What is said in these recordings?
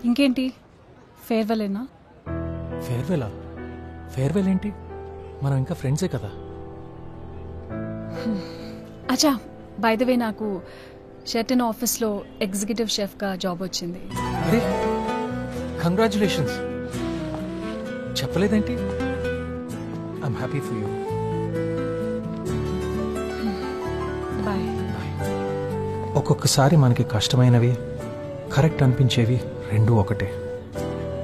ఇంకేంటి ఫేర్వెలేనా? ఫేర్వెలా? ఫేర్వెల్ ఏంటి? మనం ఇంకా ఫ్రెండ్సే కదా. అచ్చా, బై ద వే నాకు షెర్టన్ ఆఫీస్లో ఎగ్జిక్యూటివ్ షెఫ్గా జాబ్ వచ్చింది. అరే కంగ్రాచులేషన్స్. చెప్పలేదేంటి? I'm happy for you. Bye. ఒక్కొక్కసారి మనకి కష్టమైనవి, కరెక్ట్ అనిపించేవి రెండూ ఒకటే.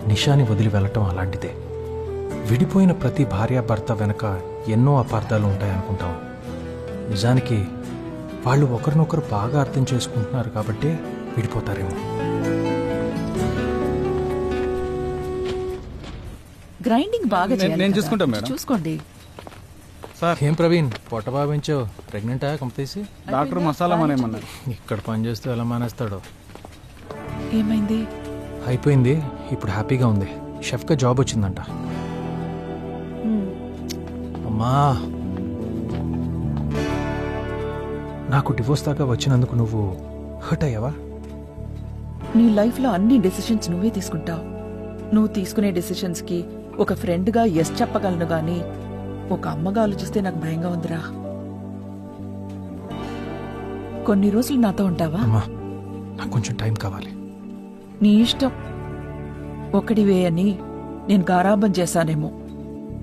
నిషాని వదిలి వెళ్ళటం అలాంటిదే. విడిపోయిన ప్రతి భార్యాభర్త వెనక ఎన్నో అపార్థాలు ఉంటాయనుకుంటాం. నిజానికి వాళ్ళు ఒకరినొకరు బాగా అర్థం చేసుకుంటున్నారు కాబట్టే విడిపోతారేమో. గ్రైండింగ్ బాగా నేను చూసుకుంటాను మేడం. చూసుకోండి సార్. ఏం ప్రవీణ్, పొట్ట బాగా పెంచావు? ప్రెగ్నెంటా? కంపతీసి డాక్టర్ మసాలా మానేమన్నారు. ఇక్కడ పని చేస్తూ ఎలా మానేస్తాడో. ఏమైంది? అయిపోయింది, ఇప్పుడు హ్యాపీగా ఉంది. షెఫ్గా జాబ్ వచ్చిందంట. అమ్మా, నాకు డివోర్స్ దాకా వచ్చినందుకు నువ్వు హర్ట్ అయ్యావా? నీ లైఫ్లో అన్ని డెసిషన్స్ నువ్వే తీసుకుంటావు. నువ్వు తీసుకునే డెసిషన్స్ కి ఒక ఫ్రెండ్గా ఎస్ చెప్పగలను గాని ఒక అమ్మగా ఆలోచిస్తే నాకు భయంగా ఉందిరా. కొన్ని రోజులు నాతో ఉంటావా? అమ్మా, నాకు కొంచెం టైం కావాలి. నీ ఇష్టం. ఒకటివే అని నేను గారాబం చేశానేమో.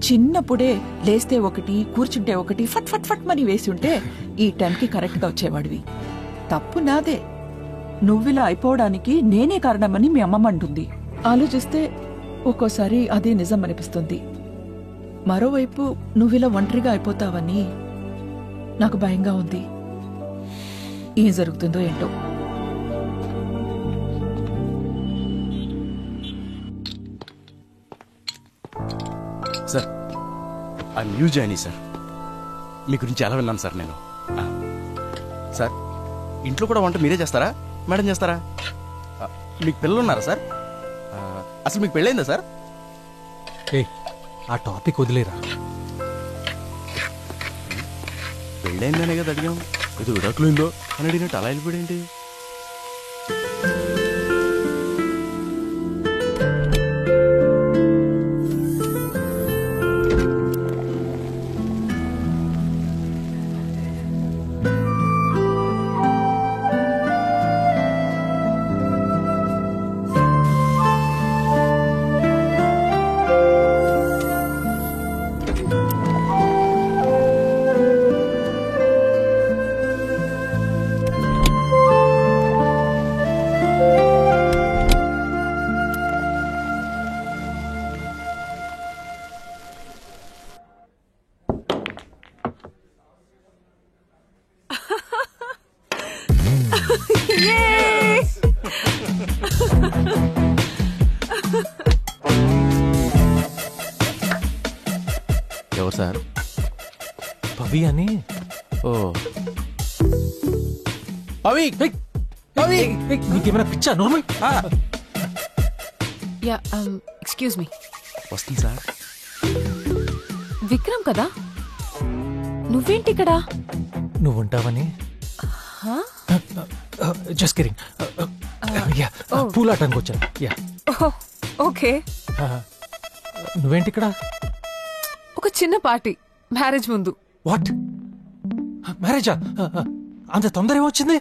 చిన్నప్పుడే లేస్తే ఒకటి, కూర్చుంటే ఒకటి, ఫట్ ఫట్ ఫట్ మని వేసి ఉంటే ఈ టైంకి కరెక్ట్గా వచ్చేవాడివి. తప్పు నాదే. నువ్విలా అయిపోవడానికి నేనే కారణమని మీ అమ్మమ్మ అంటుంది. ఆలోచిస్తే ఒక్కోసారి అదే నిజం అనిపిస్తుంది. మరోవైపు నువ్విలా ఒంటరిగా అయిపోతావని నాకు భయంగా ఉంది. ఏం జరుగుతుందో ఏంటో. సార్, ఆ న్యూ జాయినీ సార్, మీ గురించి ఎలా విన్నాను సార్ నేను. సార్, ఇంట్లో కూడా వంట మీరే చేస్తారా, మేడం చేస్తారా? మీకు పిల్లలు ఉన్నారా సార్? అసలు మీకు పెళ్ళైందా సార్? ఆ టాపిక్ వదిలేరా. పెళ్ళైందనే కదా అడిగాం. ఇది విడాకులుందో అని అడిగినట్టు అలా వెళ్ళిపోయింది. ఎవరు సార్? పవి అని. ఓ పవి, నీకేమైనా పిచ్చా? నార్మల్. Yeah, excuse me. వస్తుంది సార్. విక్రమ్ కదా? నువ్వేంటి ఇక్కడ? నువ్వు ఉంటావని. Just kidding. యా, పూలాటానికి వచ్చాను. Yeah, okay. నువ్వేంటి ఇక్కడ? ఒక చిన్న పార్టీ, మ్యారేజ్ ముందు. వాట్? మ్యారేజా? అంత తొందర ఏమొచ్చింది?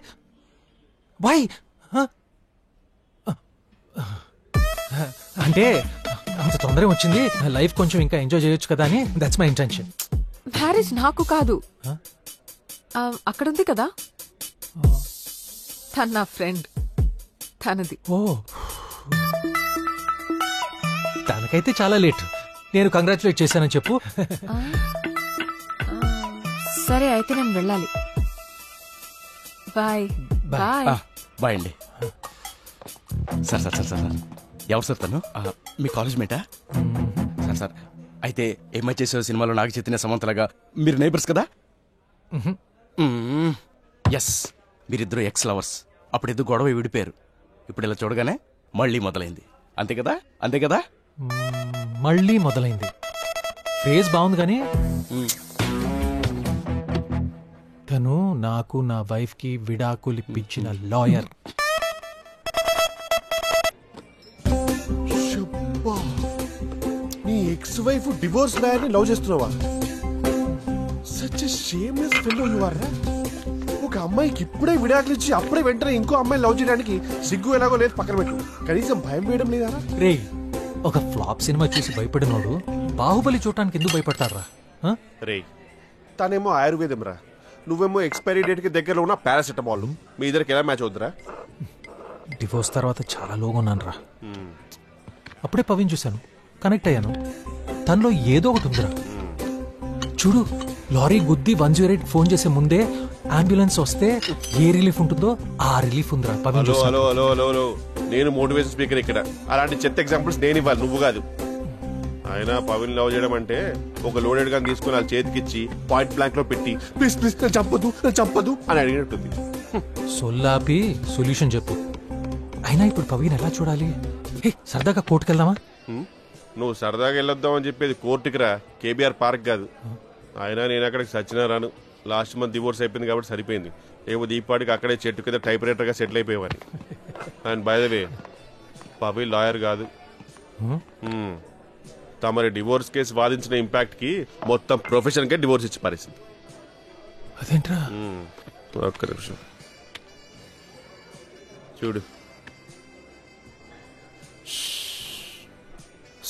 వై? అంటే అంత తొందర వచ్చింది, లైఫ్ కొంచెం ఇంకా ఎంజాయ్ చేయొచ్చు కదా అని. That's my intention. మ్యారేజ్ నాకు కాదు, అక్కడుంది కదా, తన నా ఫ్రెండ్, తనది. ఓ, తనకైతే చాలా లేట్. నేను కంగ్రాచులేట్ చేశానని చెప్పు. సరే, అయితే నేను వెళ్ళాలి. బాయ్. బాయ్. బాయ్ అండి. సార్ సార్ సార్ సార్ ఎవరు సార్ తను? మీ కాలేజ్ మేటా? సార్ సార్, అయితే ఏమై చేసే సినిమాలో నాగ చైతన్య సమంతలాగా మీరు నైబర్స్ కదా? ఎస్, మీరిద్దరు ఎక్స్ లవర్స్. అప్పుడు ఎద్దు గొడవ విడిపోయారు. ఇప్పుడు ఇలా చూడగానే మళ్ళీ మొదలైంది. అంతే కదా? అంతే కదా? మళ్ళీ మొదలైంది. ఫేజ్ బాగుంది కానీ తను నాకు, నా వైఫ్ కి విడాకులు ఇప్పించిన లాయర్. ఎక్స్ వైఫ్ డివోర్స్ లాయర్ని లవ్ చేస్తున్నావా? Such shameless fellow you are రా. ఒక అమ్మాయికి ఇప్పుడే విడాకులు ఇచ్చి అప్పుడే వెంటనే ఇంకో అమ్మాయిని లవ్ చేయడానికి సిగ్గు ఎలాగో లేదు, పక్కన పెట్టు. కనీసం భయం వేయడం లేదా? రే, ఒక ఫ్లాప్ సినిమా చూసి భయపడినోడు బాహుబలి చూడటానికి ఎందుకు భయపడతారా? రే, తనేమో ఆయుర్వేదం రా, నువ్వేమో ఎక్స్పైరీ డేట్ కి దగ్గరలో ఉన్న పారాసెటమాల్. మీ ఇద్దరికి ఎలా మ్యాచ్ అవుతురా? డివోర్స్ తర్వాత చాలా లోగా ఉన్నాను రా. అప్పుడే పవిని చూశాను, కనెక్ట్ అయ్యాను. తనలో ఏదో ఒకటి ఉందిరా. చూడు, లారీ గుద్ది 108 ఫోన్ చేసే ముందే అంబులెన్స్ వస్తే ఏ రిలీఫ్ ఉంటుందో ఆ రిలీఫ్ ఉందిరా. పవిని hello hello hello hello hello, నేను మోటివేషన్ స్పీకర్ ఇక్కడ. అలాంటి చెత్త ఎగ్జాంపుల్స్ నేను ఇవ్వాలి, నువ్వు కాదు. అయినా పవిన్ లవ్ చేయడం అంటే ఒక లోడెడ్ గా తీసుకుని వాళ్ళ చేతికిచ్చి పాయింట్ బ్లాంక్ లో పెట్టి ప్లీజ్ ప్లీజ్ నన్ను చంపదు అని అడిగినట్టుంది. సొల్లాపి సొల్యూషన్ చెప్పు. అయినా ఇప్పుడు పవిని ఎలా చూడాలి? హే, సరదాగా కోర్టుకెళ్దామా? నువ్వు సరదాగా వెళ్ళొద్దాం అని చెప్పేది కోర్టుకి రా, కేబీఆర్ పార్క్ కాదు. అయినా నేను అక్కడికి సచ్చినా రాను. లాస్ట్ మంత్ డివోర్స్ అయిపోయింది కాబట్టి సరిపోయింది. ఏమో దీపాటికి అక్కడే చెట్టు కింద టైప్ రైటర్ గా సెటిల్ అయిపోయేవాడిని. And by the way, Pavi lawyer కాదు. తమరి డివోర్స్ కేసు వాదించిన ఇంపాక్ట్ కి మొత్తం ప్రొఫెషన్ కే డివోర్స్ ఇచ్చి పారేసింది. అదేంట్రా? ఒక్క నిమిషం చూడు.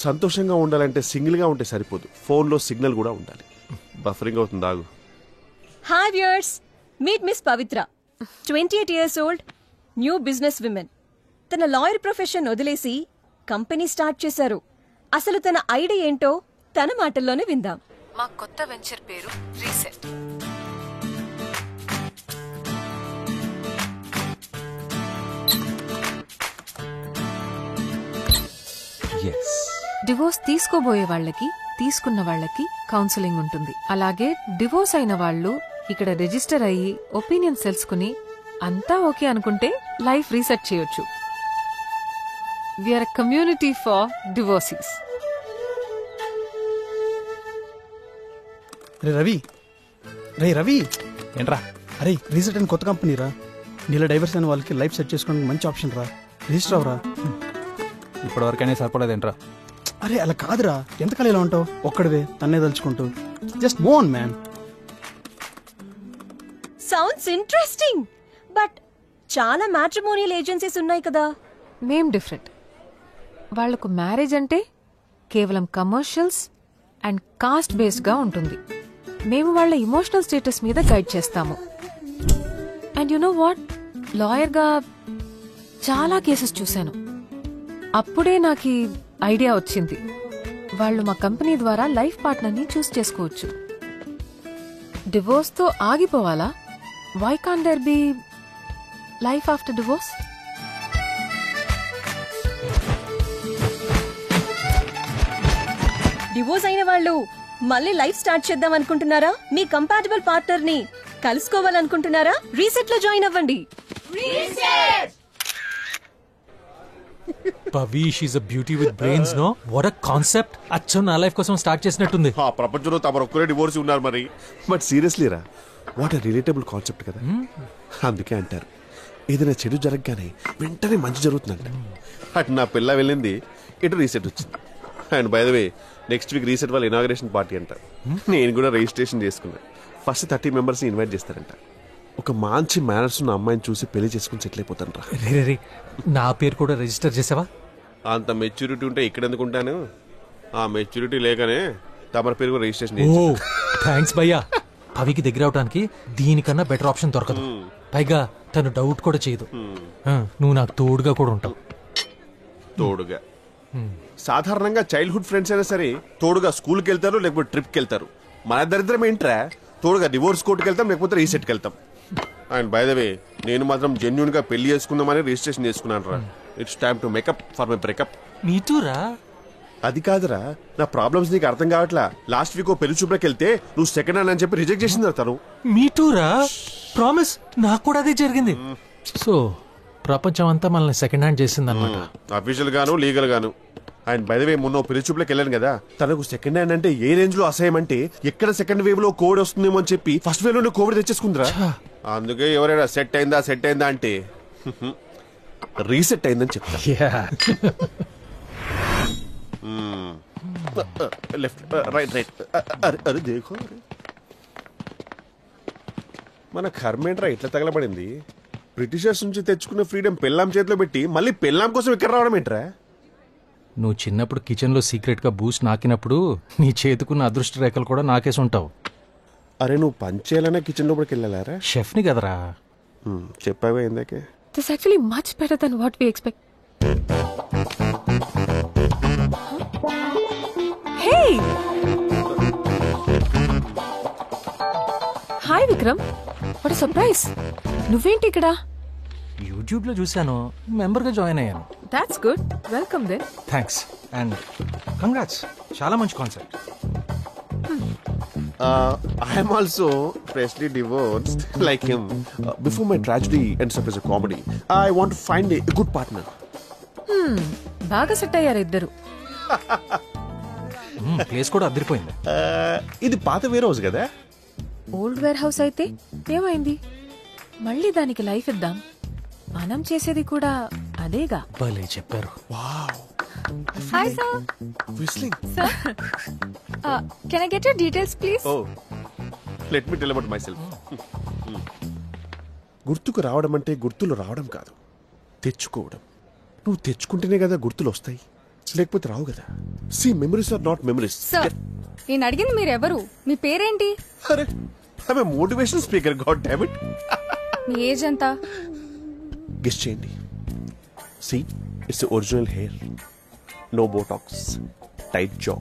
సంతోషంగా ఉండాలంటే సింగిల్ గా ఉంటే సరిపోదు, ఫోన్ లో సిగ్నల్ కూడా ఉండాలి. బఫరింగ్ అవుతుంది, ఆగు. Hi viewers, meet Miss Pavitra, 28 years old, new business woman. తన లాయర్ ప్రొఫెషన్ వదిలేసి కంపెనీ స్టార్ట్ చేశారు. అసలు తన ఐడియా ఏంటో తన మాటల్లోనే విందాం. మా కొత్త వెంచర్ పేరు రీసెట్. డివోర్స్ తీసుకోబోయే వాళ్ళకి, తీసుకున్న వాళ్ళకి కౌన్సిలింగ్ ఉంటుంది. అలాగే డివోర్స్ అయిన వాళ్ళు ఇక్కడ రిజిస్టర్ అయ్యి ఒపీనియన్స్ తెలుసుకుని అంతా ఓకే అనుకుంటే లైఫ్ రీసెట్ చేయొచ్చు. We are community for divorcees. Ravi ఏంట్రా? అరే, రీసెట్ అని కొత్త కంపెనీ రా. నీళ్ళ డైవర్స్ అయిన వాళ్ళకి లైఫ్ సెట్ చేసుకోవడానికి మంచి ఆప్షన్ రా. రిజిస్టర్ అవరా. ఇప్పటివరకైనా సరిపడదేంట్రా? అరే అలా కాదురా, ఎంతకాలం ఇలా ఉంటావు ఒక్కడివే తన్నే తలుచుకుంటూ. Just move on man. Sounds interesting, but చాలా మ్యాట్రిమోనియల్ ఏజెన్సీస్ ఉన్నాయి కదా. మేం డిఫరెంట్. వాళ్లకు మ్యారేజ్ అంటే కేవలం కమర్షియల్స్ అండ్ కాస్ట్ బేస్డ్ గా ఉంటుంది. మేము వాళ్ళ ఇమోషనల్ స్టేటస్ మీద గైడ్ చేస్తాము. And you know what, lawyer గా చాలా కేసెస్ చూశాను. అప్పుడే నాకు ఐడియా వచ్చింది, వాళ్ళు మా కంపెనీ ద్వారా లైఫ్ పార్ట్నర్ ని చూస్ చేసుకోవచ్చు. డివోర్స్ తో ఆగిపోవాలా? Why can't there be life after divorce? Divorce అయిన వాళ్ళు మళ్ళీ లైఫ్ స్టార్ట్ చేద్దాం అనుకుంటున్నారా? మీ కంపాటబుల్ పార్ట్నర్ ని కలుసుకోవాలనుకుంటున్నారా? రీసెట్ లో జాయిన్ అవ్వండి. Pavi, she's a beauty with brains. No, what a concept. అచ్చం నా లైఫ్ కోసం స్టార్ట్ చేసినట్టుంది. ఆ ప్రపంచంలో తమరు ఒక్కరే డివోర్స్ ఉన్నారు మరి. బట్ సీరియస్లీ రా, వాట్ అ రిలేటబుల్ కాన్సెప్ట్ కదా. అందుకే అంటారు, ఏదైనా చెడు జరగగానే వెంటనే మంచి జరుగుతుందంట. అటు నా పిల్ల వెళ్ళింది, ఇటు రీసెట్ వచ్చింది. And by the way, next week reset వాళ్ళ ఇనాగ్రేషన్ పార్టీ అంట. నేను కూడా రిజిస్ట్రేషన్ చేసుకున్నా. ఫస్ట్ 30 మెంబర్స్ ఇన్వైట్ చేస్తారంట. ఒక మంచి మేనర్స్ ఉన్న అమ్మాయిని చూసి పెళ్లి చేసుకుని సెటిల్ అయిపోతాను రా. రే, నా పేరు కూడా రిజిస్టర్ చేసావా? అంత మెచ్యూరిటీ ఉంటే ఇక్కడ ఎందుకుంటాను? ఆ మెచ్యూరిటీ లేకనే తమరి పేరు కూడా రిజిస్ట్రేషన్ ఓ చేయించాను. థ్యాంక్స్ భయ్యా. పవికి దగ్గర అవడానికి దీనికన్నా బెటర్ ఆప్షన్ దొరకదు. పైగా తను డౌట్ కూడా చేయదు. నువ్వు నాకు తోడుగా కూడా ఉంటావు. తోడుగా సాధారణంగా చైల్డ్హుడ్ ఫ్రెండ్స్ అయినా సరే తోడుగా స్కూల్కి వెళ్తారు, లేకపోతే ట్రిప్కి వెళ్తారు. మన దరిద్రం ఏంట్రా, తోడుగా డివోర్స్ కోర్టుకి వెళ్తాం, లేకపోతే రీసెట్కి వెళ్తాం. అండ్ బై ద వే, నేను మాత్రం జెన్యున్ గా పెళ్లి చేసుకుందామని రిజిస్ట్రేషన్ చేసుకున్నాను రా. It's time to make up for my breakup. మీటూరా? అది కాదురా, నా ప్రాబ్లమ్స్ నీకు అర్థం కావట్లా. లాస్ట్ వీక్ ఓ పెళ్లి చూపులకు వెళ్తే నువ్వు సెకండ్ హ్యాండ్ అని చెప్పి రిజెక్ట్ చేసింది తను. మీటూరా? ప్రామిస్, నాకు కూడా అదే జరిగింది. సో ప్రపంచం అంతా మనల్ని సెకండ్ హ్యాండ్ చేసింది అనమాట. అఫీషియల్ గాను, లీగల్ గాను. అండ్ బై ద వే, మొన్న పెళ్లి చూపులకు వెళ్ళాను కదా, తనకు సెకండ్ హ్యాండ్ అంటే ఏ రేంజ్ లో అసహ్యం అంటే ఎక్కడ సెకండ్ వేవ్ లో కోవిడ్ వస్తుందేమో అని చెప్పి ఫస్ట్ వేవ్ లో కోవిడ్ తెచ్చేసుకుందిరా. అందుకే ఎవరైనా సెట్ అయిందా అంటే రీసెట్ అయిందని చెప్తా. లెఫ్ట్ రైట్ రైట్ అరే దేఖో మన కర్మేంట్రా ఇట్లా తగలబడింది. బ్రిటిషర్స్ నుంచి తెచ్చుకున్న ఫ్రీడమ్ పెళ్ళాం చేతిలో పెట్టి మళ్ళీ పెళ్ళాం కోసం ఇక్కడ రావడం ఏంట్రా? నువ్వు చిన్నప్పుడు కిచెన్లో సీక్రెట్గా బూస్ట్ నాకినప్పుడు నీ చేతుకున్న అదృష్ట రేఖలు కూడా నాకేసి ఉంటావు. అరే నువ్వు పంచేయాలనే కిచెన్ లోపలికి వెళ్ళారా? షెఫ్ని కదరా. చెప్పావా ఇందాకే? This actually much better than what we expect. Hey hi Vikram, what surprise. నువ్వేంటి ఇక్కడ? యూట్యూబ్లో చూశాను, మెంబర్గా జాయిన్ అయ్యాను. That's good, welcome then. Thanks and congrats, చాలా మంచి concept. I am also freshly divorced like him. Before my tragedy ends up as a comedy, I want to find a good partner. బాగా set అయ్యారు ఇద్దరు. Place కూడా అదిరిపోయింది. ఇది పాత wear house కదా? ఓల్డ్ వేర్ హౌస్ అయితే ఏమైంది? మళ్ళీ దానికి లైఫ్ ఇద్దాం. మనం చేసేది కూడా అదేగా. భలే చెప్పారు. Hi sir. Whistling. Can I get your details please? Oh, let me tell about myself. గుర్తుకు రావడం అంటే గుర్తులు రావడం కాదు, తెచ్చుకోవడం. నువ్వు తెచ్చుకుంటేనే కదా గుర్తులు వస్తాయి, లేకపోతే రావు కదా. See memories are not memories. Sir, నేను అడిగింది మీరు ఎవరు, మీ పేరేంటి? అరే I am motivational speaker, god damn it. మీ ఏజ్ ఎంత? గెస్ చేయండి. See it's original hair, no botox, tight jaw.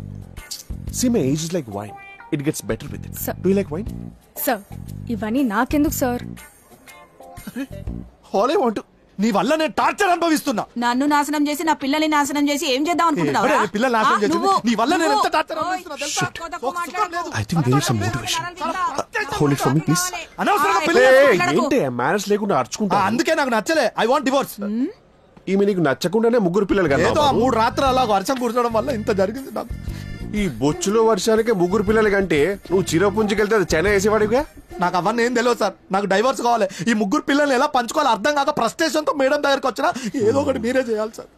See my age is like wine, it gets better with it. Sir. Do you like wine? Sir, ఇవన్నీ నాకెందుకు sir? All I want. నీ వల్ల నేను torture అనుభవిస్తున్నా. నన్ను నాశనం చేసి నా పిల్లల్ని నాశనం చేసి ఏం చేద్దాం అనుకుంటున్నావు? ఎవరే నీ పిల్లల్ని నాశనం చేసింది? నీ వల్ల నేను ఎంత టార్చర్ అనుభవిస్తున్నా తెలుసా? I think there is some motivation. Hold it for me, please. అనవసరంగా Hey, పిల్లలు ఏంటి మేనేజ్ లేకుండా అర్చుకుంటా? అందుకే నాకు నచ్చలే. I want divorce. ఈమె నీకు నచ్చకుండానే ముగ్గురు పిల్లలు కదా? ఏదో ఆ 3 రాత్రులు అలా వర్షం కురచడం వల్ల ఇంత జరిగింది నాకు. ఈ బొచ్చులో వర్షానికి ముగ్గురు పిల్లలు కంటే నువ్వు చిరపుంజికెళ్తే అది చైనా వేసేవాడిగా. నాకు అవన్నీ ఏం తెలియదు సార్. నాకు డైవర్స్ కావాలి. ఈ ముగ్గురు పిల్లల్ని ఎలా పంచుకోవాలో అర్థం కాక ఫ్రస్ట్రేషన్ తో మేడం దగ్గరకు వచ్చినా ఏదో ఒకటి మీరే చేయాలి సార్.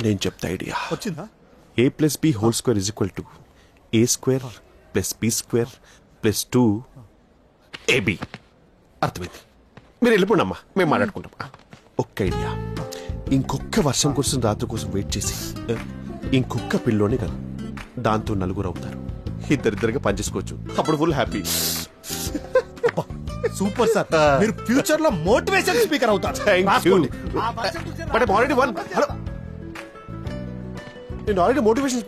నేను చెప్తా ఐడియా. వచ్చిందా? a + b² = a² + b² + 2ab. అర్థమైంది. మీరు వెళ్ళిపోండి అమ్మా, మేము మాట్లాడుకుంటాం. ఒక్క ఐడియా. ఇంకొక వర్షం కోసం రాత్రి కోసం వెయిట్ చేసి ఇంకొక పిల్లోనే కదా, దాంతో 4 అవుతారు. ఇద్దరిద్దరుగా పనిచేసుకోవచ్చు. అప్పుడు ఫుల్ హ్యాపీ. సూపర్ సార్, మీరు ఫ్యూచర్ లో మోటివేషన్ స్పీకర్ అవుతారు. రాసుకోండి. But I'm already one. Hello, నేను ఆల్రెడీ మోటివేషన్